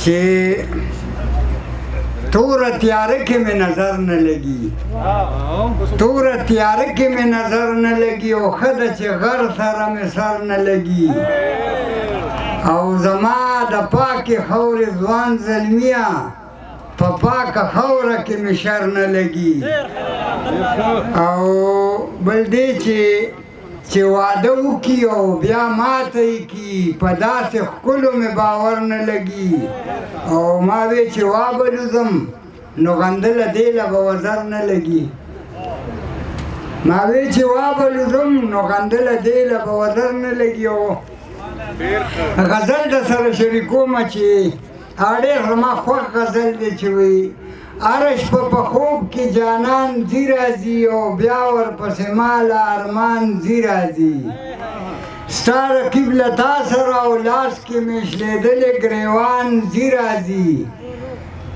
چې تور تیاره کې مې نظر نه لګي، تور تیاره کې مې نظر نه لګي، او ښه ده چې غر سره مې سر نه لګي، او زما د پاکې خاورې ځوان زلمیه په پاکه خاوره کې مې شر نه لګي. او بل دی چې واده وکړي او بیا ماته یې کړي، په داسې ښکلو مې باور نه لګي. او ما وی چې وابلوزم نو غندله دې له به وزر نه لګي، ما وی چې وابلوزم نو غندله دې له به وزر نه لګي. او غزل د سره شریکومه چې ډېر زما خوښ غزل دی چې وایي هره شپه په خوب کې جانان ځي راځي، او بیا ورپسې ما له ارمان ځي راځي. ستا رقیب له تا سره او لاس کې مې شلېدلې ګریوان ځي راځي.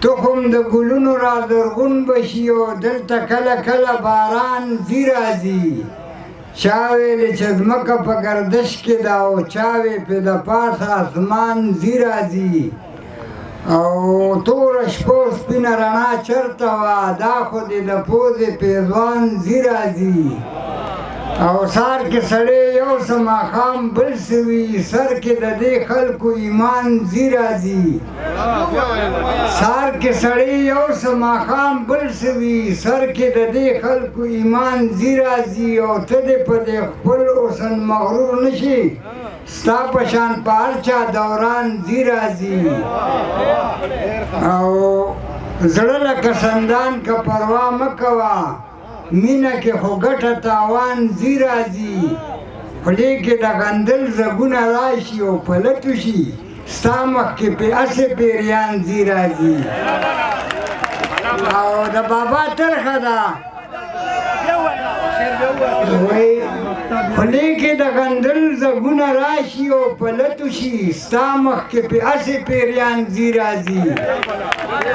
تخم د ګلونو را زرغون به شي، او دلته کله کله باران ځي راځي. چا ویلې چې ځمکه په ګردش کې ده، او چا وی پې د پاسه اسمان ځي راځي. او توره شپه سپینه رڼا چرته وه، دا خو دې د پوزې پیزوان ځي راځي. او سهار کې سړی یو څه ماښام بل څه وي، سر کې د دې خلکو ایمان ځي راځي. سهار کې سړی یو څه ماښام بل څه وي، سر کې د دې خلکو ایمان ځي راځي. او ته دې په دې خپل حسن مغرور نه شي، ستا په شان په هر چا دوران ځي راځي. او زړه لکه سندان که پروا مه کوه، مینه کې خو ګټه تاوان ځي راځي. خولې کې د غندل زګونه راشي، او پلتو شي ستا مخ کې پې هسې پیریان ځي راځي. او د بابا ترخه ده خولې کې د غندل زګونه راشي، او پلتو شي ستا مخ کې پې هسې پیریان ځي راځي.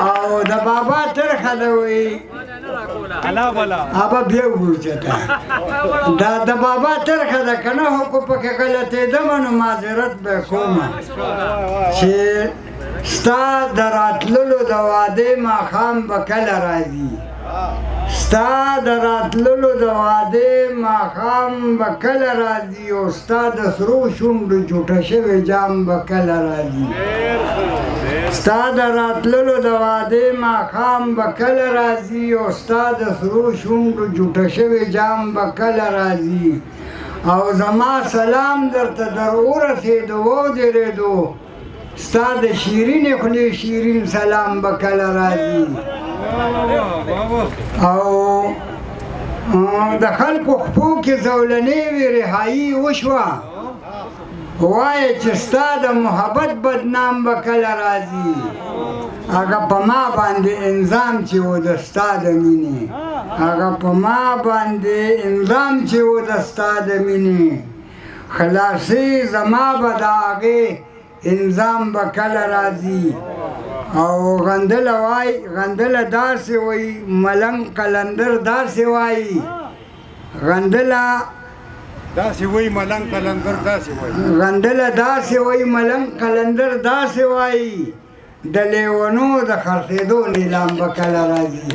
او د بابا ترخه ده وایي ابا بیا وګورچته دا د بابا ترخه ده که نه، خو که پکې غلطېدمه نو معذرت به کومه. چې ستا د راتللو د وعدې ماښام به کله راځي، ستا د راتللو د وعدې ماښام به کله راځي. او ستا د سرو شونډو جوټه شوی جام به کله راځي، ستا د راتللو د وعدې ماښام به کله راځي. او ستا د سرو شونډو جوټه شوی جام به کله راځي. او زما سلام درته در ورسېدو ودرېدو، ستا د شیرینې خولې شیرین سلام به کله راځي. او د خلکو خپو کې زولنې وې رهایي وشوه، وایه چې ستا د محبت بدنام به کله راځي. هغه په ما باندې انظام چې و د ستا د مینې، هغه په ما باندې انظام چې و د ستا د مینې، خلاصې زما به د هغې انظام به کله راځي. او غندله وای غندله داسې وای ملنګ قلندر داسې وای، غندله داسې وای ملنګ قلندر داسې وای، غندله داسې وای ملنګ قلندر داسې وای، د لیونو د خرڅېدو نیلام به کله راځي.